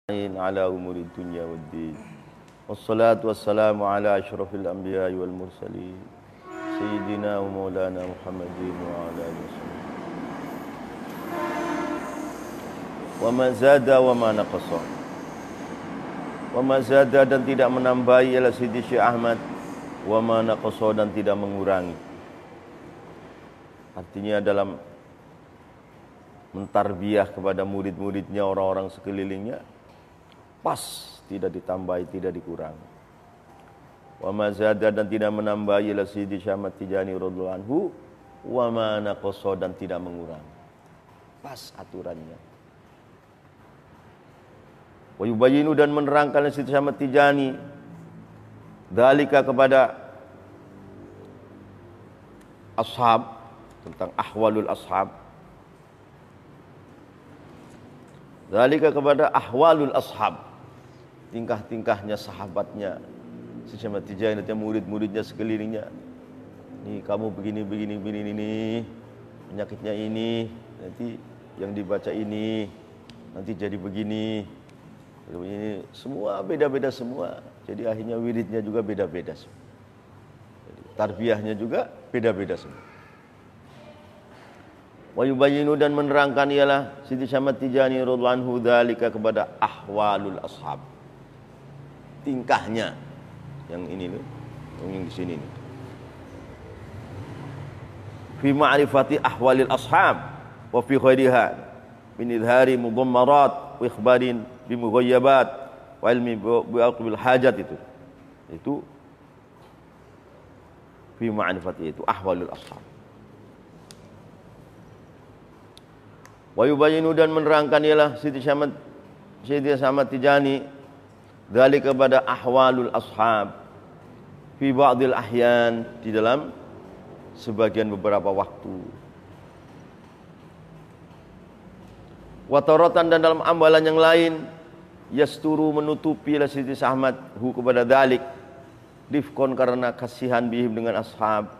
على أمور الدنيا والدين والصلاة والسلام على أشرف الأنبياء والمرسلين سيدنا ومولانا محمد وعلى آله وسلم وما زاد وما نقص وما زاد dan tidak menambahi ala Sidi Syekh Ahmad wama naqasa dan tidak mengurangi. Artinya dalam mentarbiyah kepada murid-muridnya, orang-orang sekelilingnya, pas, tidak ditambahi, tidak dikurangi. Wa ma zada dan tidak menambahi ila Sidi Syekh Ahmad Tijani radhiyallahu anhu wa ma naqasa dan tidak mengurangi. Pas aturannya. Wa yubayyinu dan menerangkan Sidi Syekh Ahmad Tijani dalika kepada ashab, tentang ahwalul ashab. Dalika kepada ahwalul ashab, tingkah-tingkahnya sahabatnya Syekh Ahmad Tijani dan murid-muridnya sekelilingnya. Nih kamu begini ini, penyakitnya ini, nanti yang dibaca ini, nanti jadi begini. Ini semua beda-beda semua. Jadi akhirnya wiridnya juga beda-beda semua. Jadi tarbiyahnya juga beda-beda semua. Wa yubayyinu dan menerangkan ialah Sidi Syekh Ahmad Tijani radhiyallahu anhu dzalika kepada ahwalul ashab, tingkahnya yang ini nih, yang di sini nih. Fi ma'rifati ahwalil ashab wa fi khairiha min idhari mudammarat wa ikhbarin bi mughayyabat wa ilmi bi aqbil hajat itu fi ma'rifati itu ahwalul ashab. Wa yubayyinu dan menerangkan ialah Sidi Syekh Ahmad Tijani dzalika kepada ahwalul ashab fi ba'dil ahyan, di dalam sebagian beberapa waktu. Wa taratan dan dalam amalan yang lain yasturu menutupi la Sidi Ahmad hu kepada dzalik difkon karena kasihan bihim dengan ashab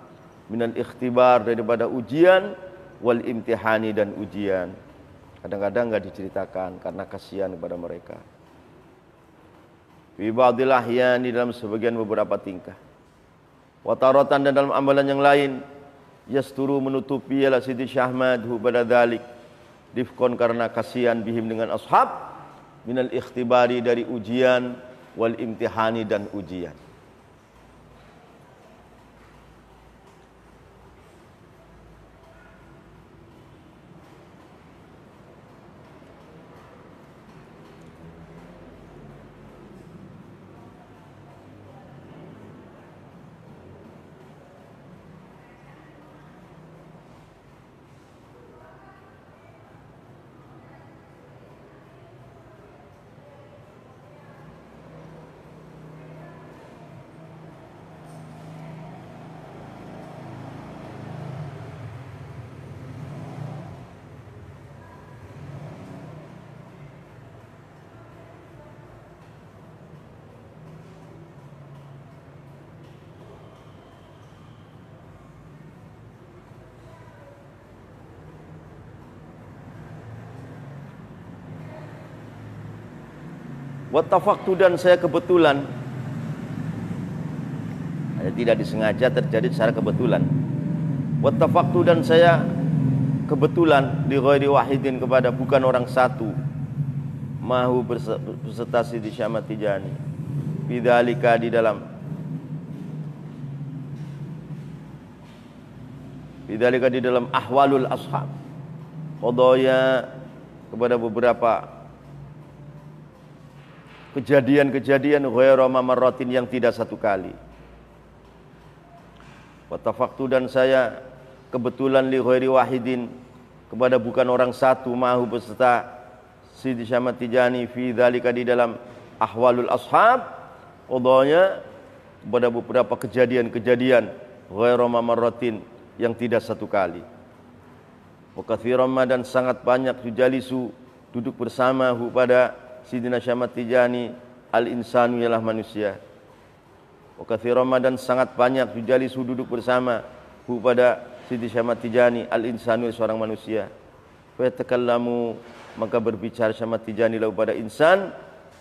minal ikhtibar daripada ujian wal imtihani dan ujian. Kadang-kadang enggak diceritakan karena kasihan kepada mereka. Fi ba'dil ahyan, di dalam sebagian beberapa tingkah. Wa taratan dan dalam amalan yang lain yasturu menutupi ala Sidi Syekh Ahmad hu pada dzalik difkon karena kasihan bihim dengan ashab minal ikhtibari dari ujian wal imtihani dan ujian. Wattafaqtu dan saya kebetulan, tidak disengaja terjadi secara kebetulan. Wattafaqtu dan saya kebetulan li ghairi wahidin kepada bukan orang satu, mahu berserta Sidi Syekh Ahmad Tijani bidzalika di dalam bidzalika di dalam ahwalul ashab, qadaya kepada beberapa kejadian-kejadian ghairu mamaratin yang tidak satu kali. Wa tafaqtu dan saya kebetulan li ghairi wahidin kepada bukan orang satu mahu beserta Sidi Syekh Ahmad Tijani fi dzalika di dalam ahwalul ashab qadanya kepada beberapa kejadian-kejadian ghairu mamaratin yang tidak satu kali. Wa katsiran dan sangat banyak yujalisu duduk bersama hu pada Sidina Syekh Ahmad Tijani al-insanu ialah manusia. Wa katsiran dan sangat banyak yujalisu duduk bersama hu pada Sidi Syekh Ahmad Tijani al-insanu seorang manusia. Fa yatakallamu maka berbicara Syekh Ahmad Tijani lahu pada insan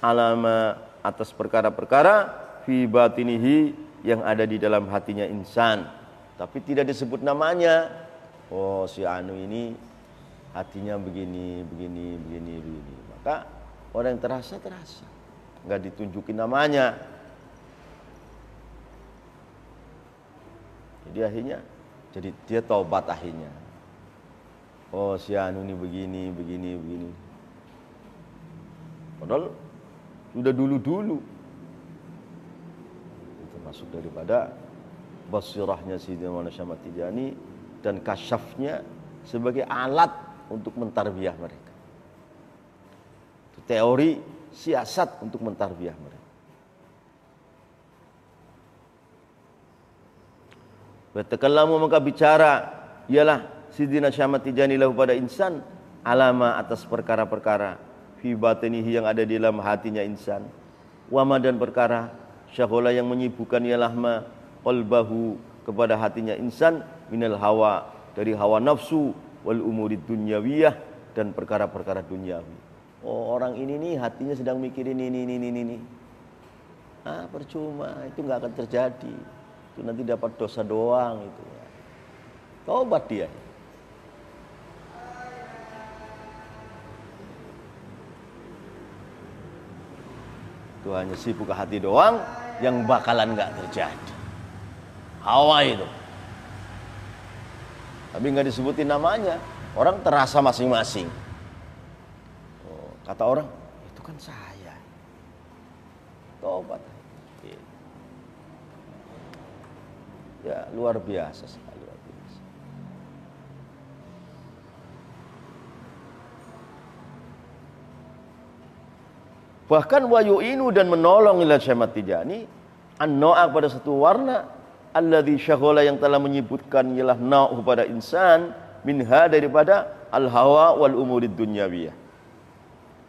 alama atas perkara-perkara fi batinihi yang ada di dalam hatinya insan, tapi tidak disebut namanya. Oh, si anu ini hatinya begini, begini, begini, begini. Maka orang yang terasa, nggak ditunjukin namanya. Jadi akhirnya, jadi dia taubat akhirnya. Oh, si anu ini begini, begini, begini. Padahal sudah dulu-dulu. Itu masuk daripada basirahnya Sayyidina Maulana Syekh Ahmad Tijani dan kasyafnya sebagai alat untuk mentarbiyah mereka. Itu teori siasat untuk mentarbiyah mereka. Bertakallamu maka bicara ialah Sayyidina Syekh Ahmad Tijani lahu pada insan alama atas perkara-perkara fi batinihi yang ada di dalam hatinya insan, wama dan perkara syaghola yang menyibukkan ialah ma qalbahu kepada hatinya insan minal hawa dari hawa nafsu wal umurid dunyawiyah dan perkara-perkara duniawi. Oh, orang ini nih hatinya sedang mikirin ini. Ah, percuma, itu nggak akan terjadi. Itu nanti dapat dosa doang itu. Taubat dia. Itu hanya sibuk ke hati doang yang bakalan nggak terjadi. Hawa itu. Tapi nggak disebutin namanya. Orang terasa masing-masing. Oh, kata orang, itu kan saya. Tobat. Ya, luar biasa sekali. Luar biasa. Bahkan wayu'inu dan menolong ila Syekh Ahmad Tijani an-na'a pada satu warna alladzi syaghala yang telah menyebutkan ialah na'u pada insan minha daripada al-hawa wal umurid dunyawiyah.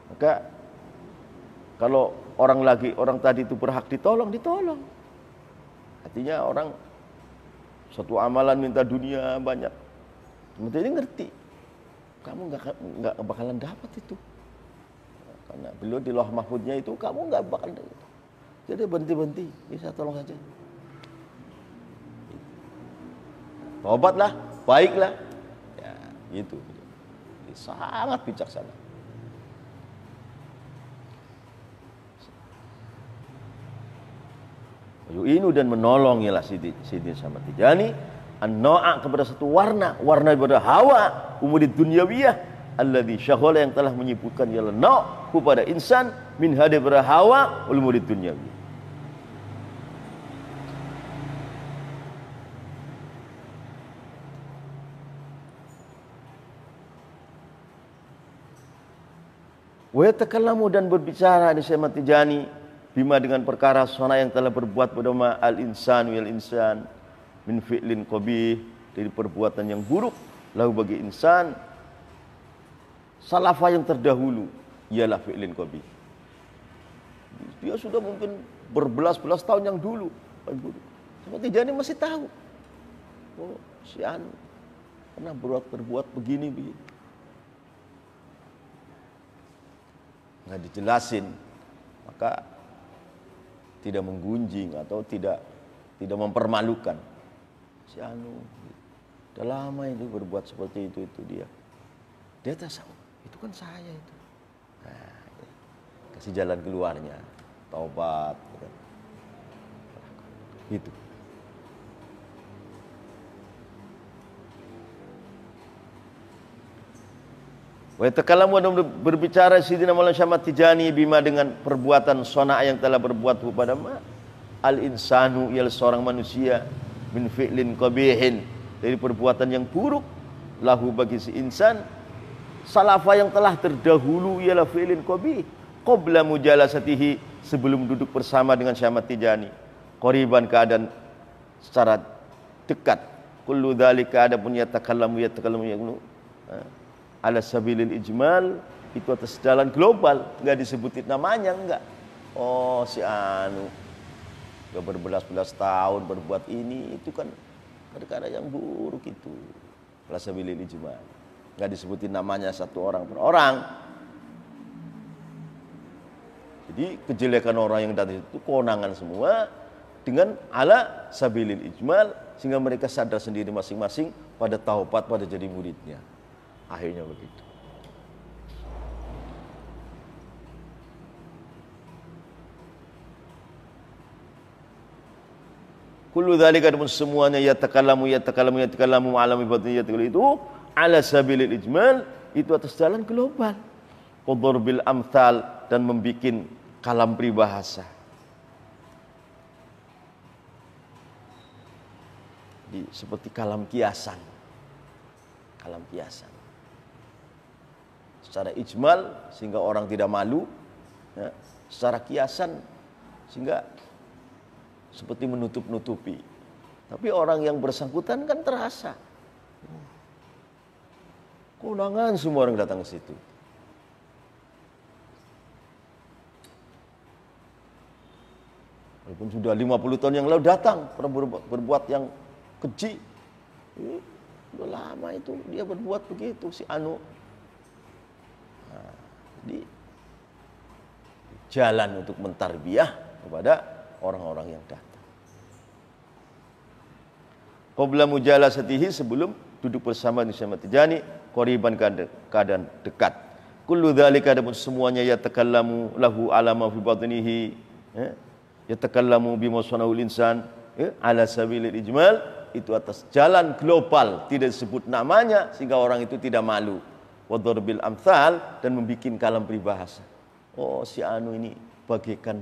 Maka kalau orang tadi itu berhak ditolong. Artinya orang satu amalan minta dunia banyak. Kemudian ngerti. Kamu enggak bakalan dapat itu. Karena beliau di Lauh Mahfudnya itu kamu enggak bakal dapat. Jadi berhenti, bisa tolong saja. Tobatlah, baiklah. Ya, gitu. Sangat bijaksana. Yu'inu dan menolong ialah Sayyidina Syekh Ahmad Tijani an-na'a kepada satu warna daripada hawa umurid dunyawiyah alladzi syaghala yang telah menyebutkan ialah na' kepada insan min hadi daripada hawa umurid dunyawiyah. Wa yatakallamu dan berbicara di Syekh Ahmad Tijani bima dengan perkara sona yang telah berbuat pada al-insan wal insan min fi'lin qabih dari perbuatan yang buruk lahu bagi insan salafa yang terdahulu ialah fi'lin qabih. Dia sudah mungkin berbelas-belas tahun yang dulu. Seperti Tijani masih tahu. Oh, si anu pernah berbuat begini. Nggak dijelasin, maka tidak menggunjing atau tidak mempermalukan. Si anu udah lama itu berbuat seperti itu dia. Dia tahu itu kan saya itu. Nah, kasih jalan keluarnya, taubat gitu. Wa takallamu dan berbicara Sayyidina Maulana Syekh Ahmad Tijani bima dengan perbuatan sona yang telah berbuat kepada al-insanu ialah seorang manusia min fi'lin qabihin dari perbuatan yang buruk lahu bagi si insan salafa yang telah terdahulu ialah fi'lin qabih qabla mujalasatihi sebelum duduk bersama dengan Syekh Ahmad Tijani qariban keadaan secara dekat kullu dzalika adapun yatakallamu yaqulu ala sabilil ijmal itu atas jalan global, enggak disebutin namanya, enggak. Oh, si anu udah berbelas-belas tahun berbuat ini, itu kan perkara yang buruk itu. Ala sabilil ijmal. Enggak disebutin namanya satu orang per orang. Jadi kejelekan orang yang datang itu kewenangan semua dengan ala sabilil ijmal, sehingga mereka sadar sendiri masing-masing pada taubat, pada jadi muridnya. Akhirnya begitu. Kullu dzalika, dan semuanya yatakallamu alam ibadati itu ala sabilil ijmal, itu atas jalan global. Qadar bil amthal, dan membikin kalam peribahasa. Seperti kalam kiasan. Kalam kiasan. Secara ijmal sehingga orang tidak malu, ya. Secara kiasan sehingga seperti menutup-nutupi. Tapi orang yang bersangkutan kan terasa. Keundangan semua orang datang ke situ. Walaupun sudah 50 tahun yang lalu datang berbuat yang keji. Sudah lama itu dia berbuat begitu si Anu. Nah, jadi jalan untuk mentarbiyah kepada orang-orang yang datang. Qabla mujalasatihi, sebelum duduk bersama di Syekh Tijani, qoriban, keadaan dekat. Kullu dzalika, adapun semuanya yatakallamu lahu alama fi batnihi, yatakallamu bima sanahul insan, ala sabilil ijmal, itu atas jalan global, tidak disebut namanya sehingga orang itu tidak malu. Wa darbil amthal, dan membikin kalam peribahasa. Oh, si Anu ini bagaikan.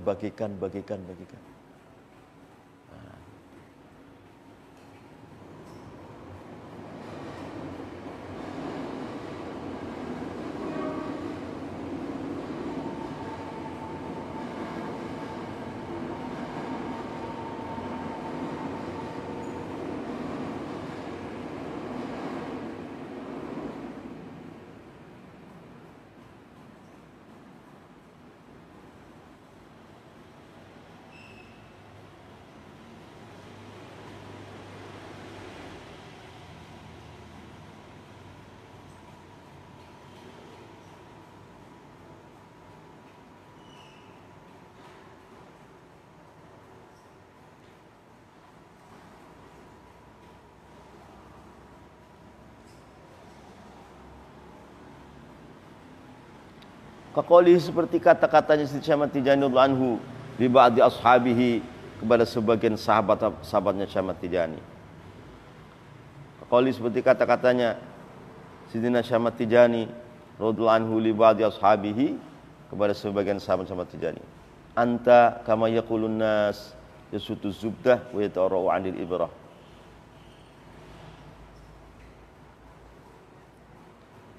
Kaqali, seperti kata-katanya Syekh Ahmad Tijani radhiyallahu anhu li ba'di ashabihi, kepada sebagian sahabatnya Syekh Ahmad Tijani. Kaqali, seperti kata-katanya Sidina Syekh Ahmad Tijani radhiyallahu anhu li ba'di ashabihi, kepada sebagian sahabat Syekh Ahmad Tijani. Anta kama yaqulun nas yasutu zubdah wa yatarau 'anil ibrah.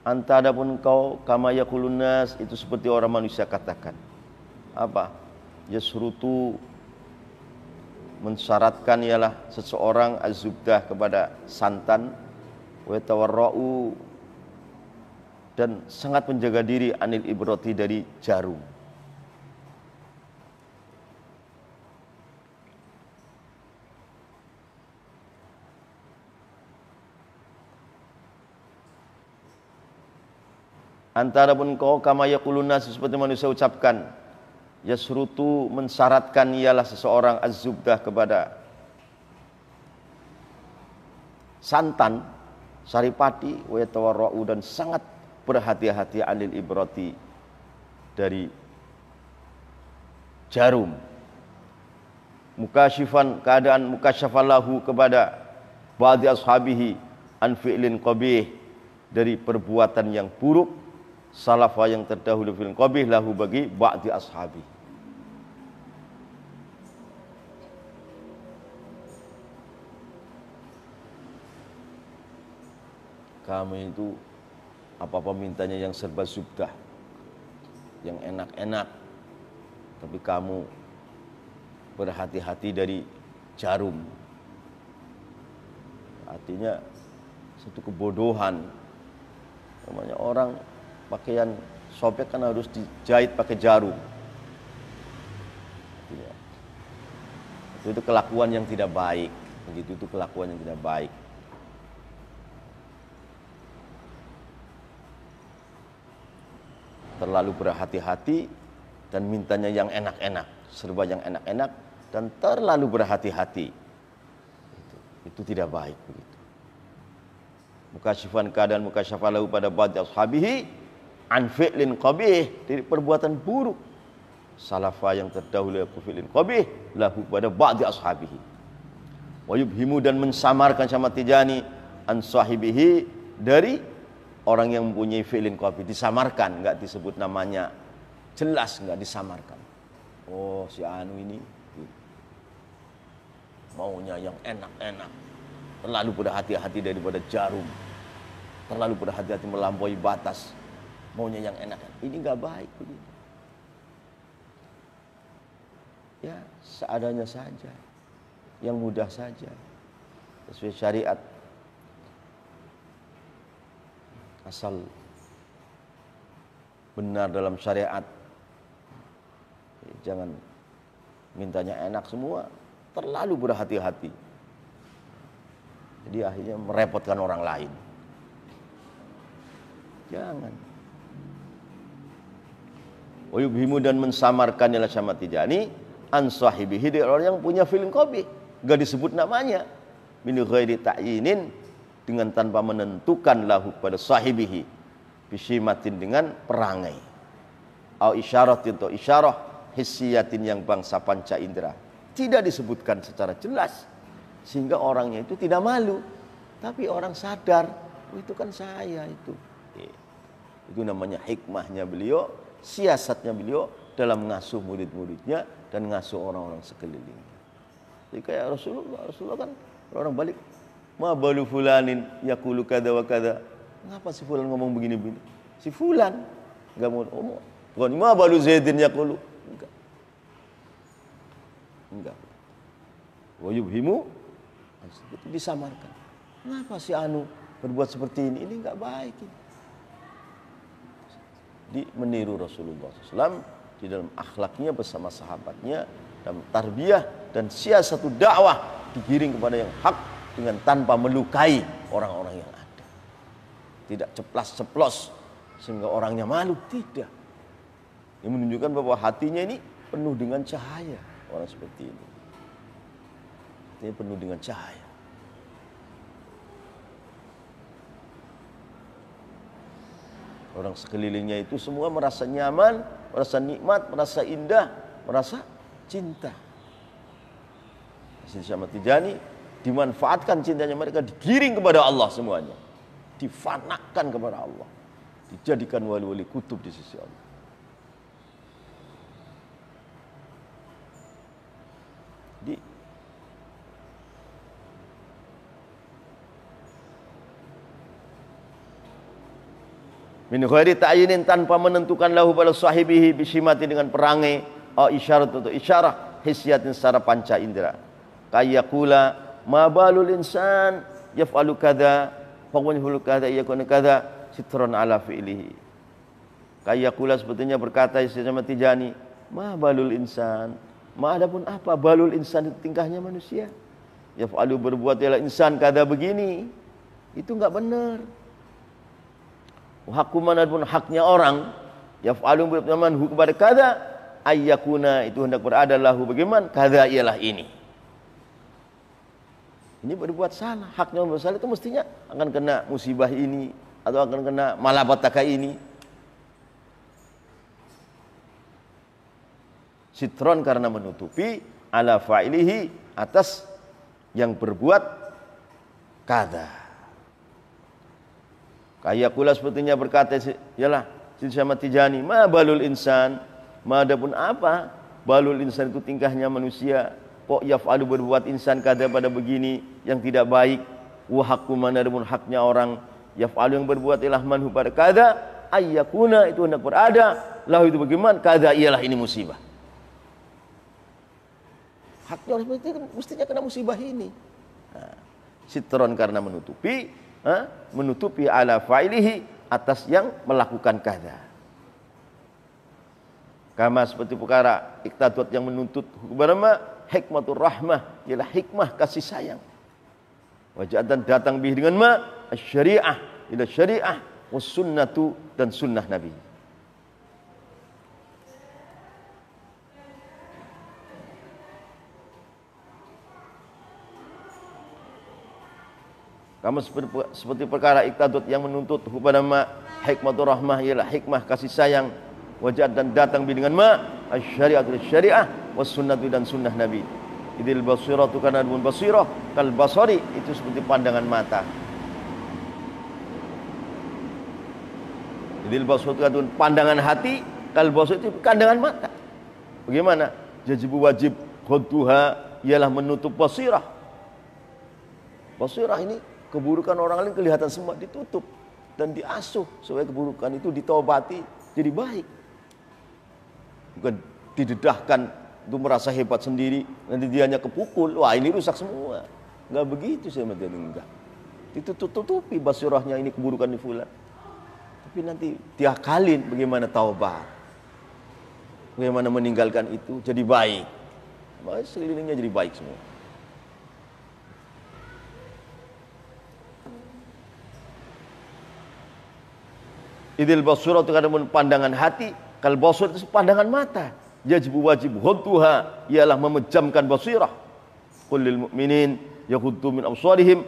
Anta, adapun engkau, kama yaqulun nas, itu seperti orang manusia katakan. Apa? Yasrutu, mensyaratkan ialah seseorang azubdah, kepada santan, wa tawarra'u, dan sangat menjaga diri, anil ibrati, dari jarum. Antara pun kau kama yaqulun nas, seperti manusia ucapkan. Yasrutu, mensyaratkan ialah seseorang az-zubdah, kepada santan, saripati, wa yatawarra'u, dan sangat berhati-hati, anil ibrati, dari jarum. Mukasyifan, keadaan mukasyafalahu, kepada ba'di ashabihi an fi'lin qabih, dari perbuatan yang buruk, salafa yang terdahulu fil qabih lahu, bagi ba'di ashabi. Kami itu apa-apa mintanya yang serba zubdah, yang enak-enak, tapi kamu berhati-hati dari jarum. Artinya satu kebodohan. Namanya orang pakaian sobek kan harus dijahit pakai jarum. Itu kelakuan yang tidak baik. Begitu, itu kelakuan yang tidak baik. Terlalu berhati-hati dan mintanya yang enak-enak, serba yang enak-enak dan terlalu berhati-hati. Itu tidak baik begitu. Mukasyifan keadaan mukasyafalahu pada ba'd ashabihi an fi'lin qabih, dari perbuatan buruk salafa yang terdahulu fi'lin qabih lahu pada ba'd ashabihi. Wa yubhimu, dan mensamarkan sama Tijani an sahibihi, dari orang yang mempunyai fi'lin qabih, disamarkan, enggak disebut namanya, jelas enggak disamarkan. Oh, si anu ini maunya yang enak-enak, terlalu berhati-hati daripada jarum, terlalu berhati-hati melampaui batas, maunya yang enak. Ini enggak baik begitu. Ya, seadanya saja, yang mudah saja, sesuai syariat. Asal benar dalam syariat, jangan mintanya enak semua, terlalu berhati-hati. Jadi akhirnya merepotkan orang lain. Jangan. Wa yubhimu, dan mensamarkan ila sama Tijani an sahibihi, dari orang yang punya feeling qabih, enggak disebut namanya, min ghairi ta'yinin, dengan tanpa menentukan lahu pada sahibihi, bisimatin, dengan perangai, au isyaratin, atau isyarah hissiyatin, yang bangsa panca indera, tidak disebutkan secara jelas sehingga orangnya itu tidak malu, tapi orang sadar, oh, itu kan saya itu. Itu namanya hikmahnya beliau, siasatnya beliau dalam ngasuh murid-muridnya dan ngasuh orang-orang sekelilingnya. Jadi kayak Rasulullah kan orang balik, ma balu fulanin yaqulu kada wa kada. Ngapa si fulan ngomong begini-begini? Si fulan enggak mau ngomong. Bukan ma balu zaidin yaqulu. Enggak. Wa yubhimu, itu disamarkan. Kenapa si anu berbuat seperti ini? Ini enggak baik ini. Di meniru Rasulullah SAW di dalam akhlaknya bersama sahabatnya, dalam tarbiyah dan siasatu dakwah, digiring kepada yang hak dengan tanpa melukai orang-orang yang ada. Tidak ceplas-ceplos sehingga orangnya malu, tidak. Ini menunjukkan bahwa hatinya ini penuh dengan cahaya. Orang seperti ini hatinya penuh dengan cahaya. Orang sekelilingnya itu semua merasa nyaman, merasa nikmat, merasa indah, merasa cinta. Sidi Syamad Tijani dimanfaatkan cintanya mereka, digiring kepada Allah semuanya, difanakkan kepada Allah, dijadikan wali-wali kutub di sisi Allah. Di min ghairi ta'yinin, tanpa menentukan lahu pada sahibihi bisimati, dengan perangai, au isyarat, atau isyarah hisyatin, secara panca indera, kayakula ma balul insan yaf'alu kadza fa'walhu kadza yakun kadza sitron ala fi'lihi. Kayakula, sepertinya berkata Syekh Ahmad Tijani, ma balul insan, ma adapun apa balul insan, itu tingkahnya manusia, yaf'alu, berbuat ialah insan kadza begini, itu enggak benar. Hakuman, adapun haknya orang, yaf'alu, berbuat kepada kadza ayyakuna, itu hendak berada lahu, bagaimana kadza ialah ini. Ini berbuat salah, haknya berbuat salah, itu mestinya akan kena musibah ini atau akan kena malapetaka ini. Sitron, karena menutupi, ala fa'ilihi, atas yang berbuat kada. Kayak kula, sepertinya berkata, yalah Syekh Ahmad Tijani, ma balul insan, ma adapun apa balul insan, itu tingkahnya manusia, kok yaf'alu, berbuat insan kada pada begini yang tidak baik, wa haqqu man, adapun haknya orang, yaf'alu, yang berbuat ilah manhu pada kada ayyakuna, itu hendak berada lahu, itu bagaimana kada ialah ini musibah. Haknya orang seperti itu mestinya kena musibah ini. Sitron, karena menutupi ala fa'ilihi, atas yang melakukan kada. Kama, seperti perkara iktadut, yang menuntut kepada hikmatur rahmah, ialah hikmah kasih sayang. Wajatan, datang bih dengan syariah, ila syariah was sunnatu, dan sunnah Nabi. Kamu seperti perkara iktadut yang menuntut kepada ma hikmatur rahmah ialah hikmah kasih sayang wajah dan datang dengan ma syariatul syariah was sunnatu dan sunnah Nabi. Idil basiratu kana dun basirah kal basari itu seperti pandangan mata. Idil basiratu kana dun pandangan hati kal basari itu pandangan mata. Bagaimana? Jajibu wajib khudduha ialah menutup basirah. Basirah ini keburukan orang lain kelihatan semua ditutup dan diasuh supaya keburukan itu ditobati jadi baik. Bukan didedahkan untuk merasa hebat sendiri nanti dianya kepukul, wah ini rusak semua. Enggak begitu saya melihat, enggak. Ditutup-tutupi basirahnya ini keburukan di fulan. Tapi nanti diakalin bagaimana taubat. Bagaimana meninggalkan itu jadi baik. Maka sekelilingnya jadi baik semua. Idil basiratu kadamun pandangan hati, kal basir itu pandangan mata. Yajibu wajib ghadduha ialah memejamkan basirah. Qul lil mu'minin yaghuddu min absarihim.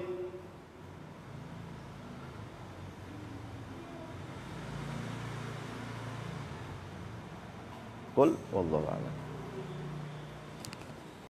Qul wallahu a'lam.